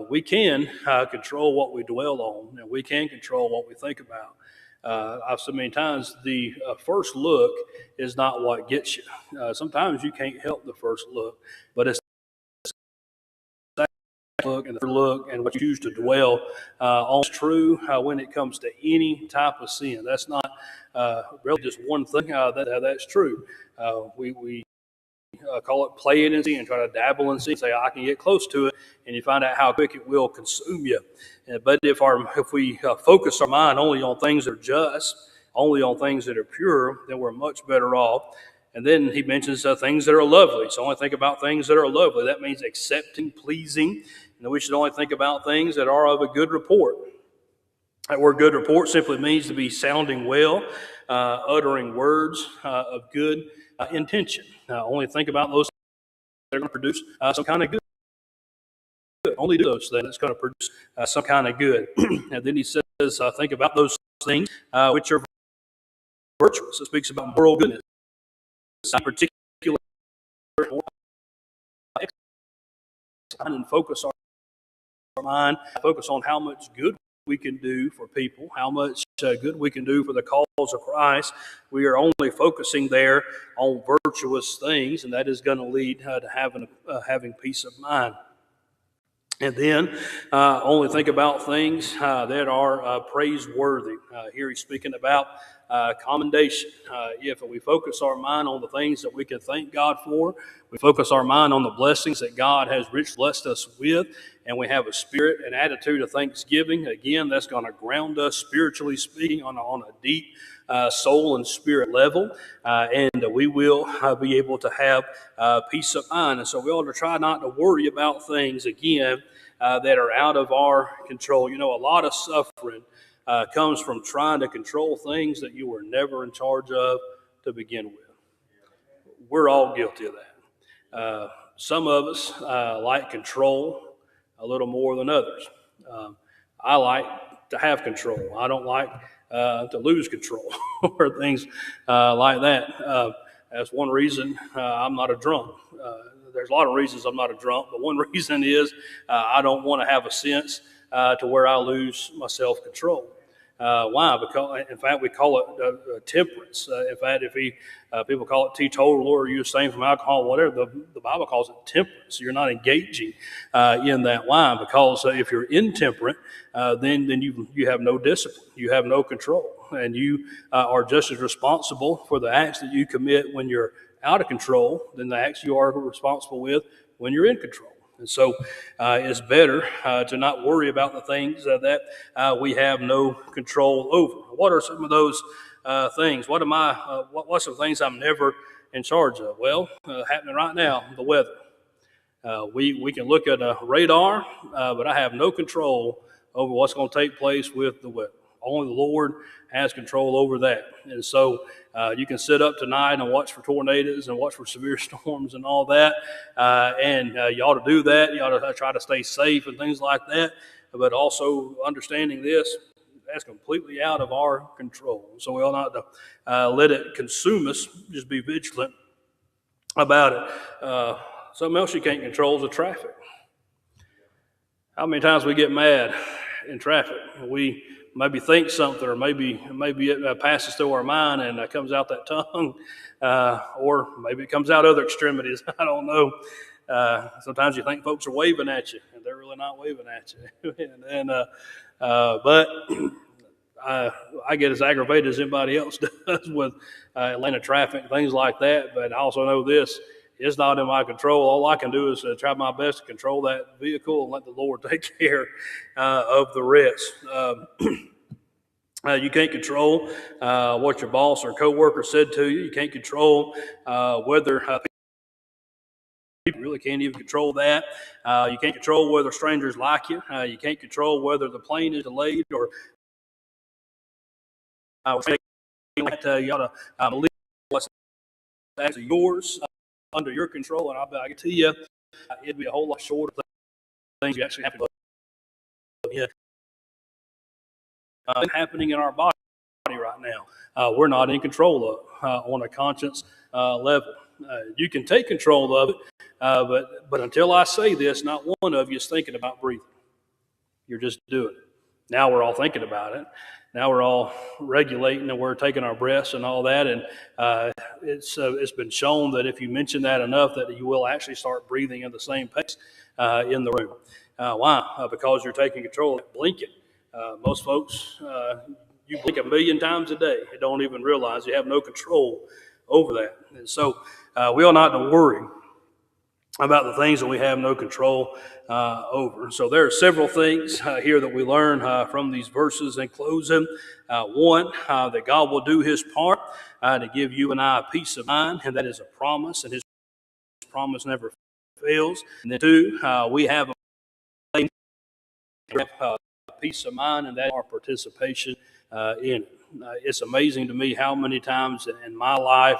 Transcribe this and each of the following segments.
But we can control what we dwell on, and we can control what we think about. I've said many times, the first look is not what gets you. Sometimes you can't help the first look, but it's the look and the look and what you choose to dwell on is true when it comes to any type of sin. That's not really just one thing that's true. We call it playing in sin and try to dabble in sin, say I can get close to it, and you find out how quick it will consume you. But if we focus our mind only on things that are just, only on things that are pure, then we're much better off. And then he mentions things that are lovely. So only think about things that are lovely. That means accepting, pleasing. And we should only think about things that are of a good report. That word good report simply means to be sounding well, uttering words of good intention. Only think about those that are going to produce some kind of good. Only do those things that's going to produce some kind of good. And then he says, think about those things which are virtuous. It speaks about moral goodness. In particular, and focus our mind, focus on how much good we can do for people, how much good we can do for the cause of Christ. We are only focusing there on virtuous things, and that is going to lead to having peace of mind. And then only think about things that are praiseworthy. Here he's speaking about commendation. If we focus our mind on the things that we can thank God for, we focus our mind on the blessings that God has richly blessed us with, and we have a spirit and attitude of thanksgiving, again, that's going to ground us spiritually speaking on a deep soul and spirit level, and we will be able to have peace of mind. And so we ought to try not to worry about things, again, that are out of our control. You know, a lot of suffering comes from trying to control things that you were never in charge of to begin with. We're all guilty of that. Some of us like control a little more than others. I like to have control. I don't like to lose control or things like that. That's one reason I'm not a drunk. There's a lot of reasons I'm not a drunk, but one reason is I don't want to have a sense to where I lose my self-control. Why? Because, in fact, we call it temperance. In fact, if people call it teetotal or you abstain from alcohol, whatever, the Bible calls it temperance. You're not engaging in that. Why? Because if you're intemperate, then you have no discipline. You have no control. And you are just as responsible for the acts that you commit when you're out of control than the acts you are responsible with when you're in control. And so it's better to not worry about the things that we have no control over. What are some of those things? What's some things I'm never in charge of? Well, happening right now, the weather. We can look at a radar, but I have no control over what's going to take place with the weather. Only the Lord has control over that. And so you can sit up tonight and watch for tornadoes and watch for severe storms and all that. And you ought to do that. You ought to try to stay safe and things like that. But also understanding this, that's completely out of our control. So we ought not to let it consume us. Just be vigilant about it. Something else you can't control is the traffic. How many times we get mad in traffic? We maybe think something, or maybe it passes through our mind and comes out that tongue, or maybe it comes out other extremities. I don't know. Sometimes you think folks are waving at you, and they're really not waving at you. But I get as aggravated as anybody else does with Atlanta traffic, things like that. But I also know this. It's not in my control. All I can do is try my best to control that vehicle and let the Lord take care of the rest. You can't control what your boss or coworker said to you. You can't control whether people really can't even control that. You can't control whether strangers like you. You can't control whether the plane is delayed or you ought to believe what's actually yours. Under your control, and I can tell you, it'd be a whole lot shorter things you actually have to do. Yeah, happening in our body right now. We're not in control of on a conscience level. You can take control of it, but until I say this, not one of you is thinking about breathing. You're just doing it. Now we're all thinking about it. Now we're all regulating and we're taking our breaths and all that. And it's been shown that if you mention that enough, that you will actually start breathing at the same pace in the room. Why? Because you're taking control of blinking. Most folks, you blink 1,000,000 times a day and don't even realize you have no control over that. And so we ought not to worry about the things that we have no control over. So there are several things here that we learn from these verses in closing. One, that God will do his part to give you and I a peace of mind, and that is a promise, and his promise never fails. And then two, we have a peace of mind, and that's our participation in it. It's amazing to me how many times in my life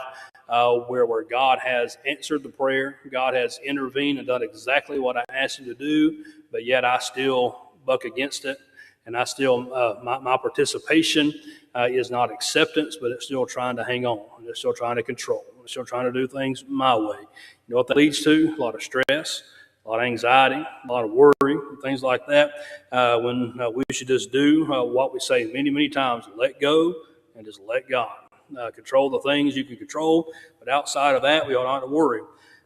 where God has answered the prayer, God has intervened and done exactly what I asked him to do, but yet I still buck against it, and I still, my participation is not acceptance, but it's still trying to hang on, and it's still trying to control, it's still trying to do things my way. You know what that leads to? A lot of stress, a lot of anxiety, a lot of worry, things like that, when we should just do what we say many, many times: let go and just let God. Control the things you can control, but outside of that, we ought not to worry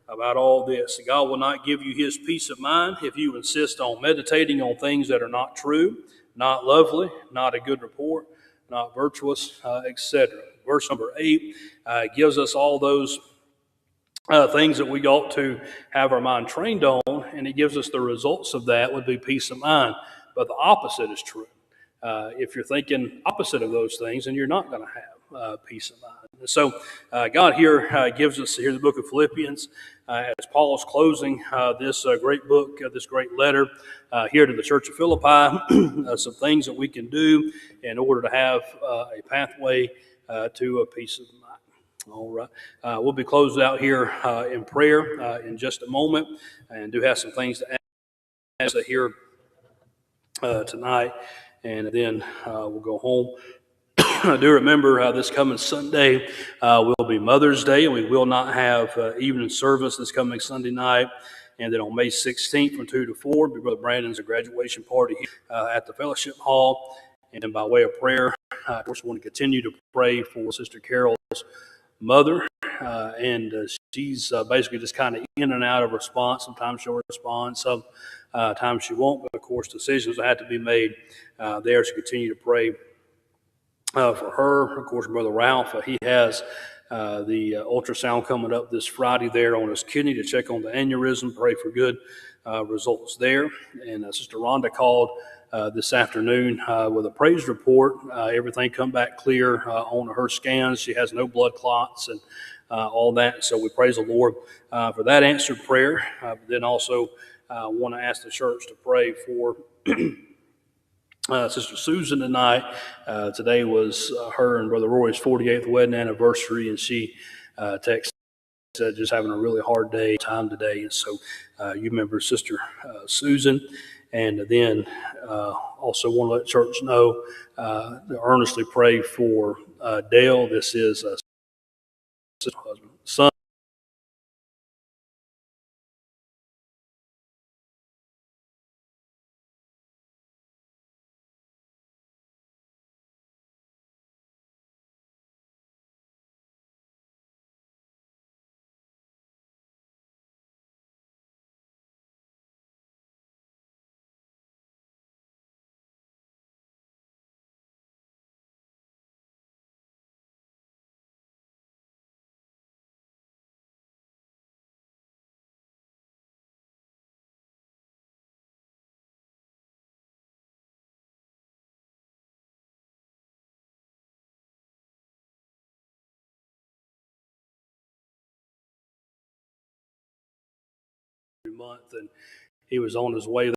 about all this. God will not give you his peace of mind if you insist on meditating on things that are not true, not lovely, not a good report, not virtuous, etc. Verse number 8 gives us all those things that we ought to have our mind trained on, and it gives us the results of that would be peace of mind. But the opposite is true. If you're thinking opposite of those things, then you're not going to have peace of mind. And so God here gives us here the book of Philippians as Paul's closing this great book, this great letter here to the church of Philippi, some things that we can do in order to have a pathway to a peace of mind. All right. We'll be closed out here in prayer in just a moment, and do have some things to ask here tonight, and then we'll go home. I do remember this coming Sunday will be Mother's Day, and we will not have evening service this coming Sunday night. And then on May 16th from 2 to 4, Brother Brandon's graduation party at the Fellowship Hall. And then by way of prayer, of course, we want to continue to pray for Sister Carol's mother, and she's basically just kind of in and out of response. Sometimes she'll respond, sometimes she won't, but of course decisions have to be made there, so continue to pray for her. Of course, Brother Ralph, he has the ultrasound coming up this Friday there on his kidney to check on the aneurysm. Pray for good results there. And Sister Rhonda called this afternoon with a praise report. Everything come back clear on her scans. She has no blood clots and all that. So we praise the Lord for that answered prayer. Then also want to ask the church to pray for Sister Susan tonight. Today was her and Brother Roy's 48th wedding anniversary, and she texted just having a really hard time today. And so you remember Sister Susan. And then also want to let church know to earnestly pray for Dale. This is husband, son. Month, and he was on his way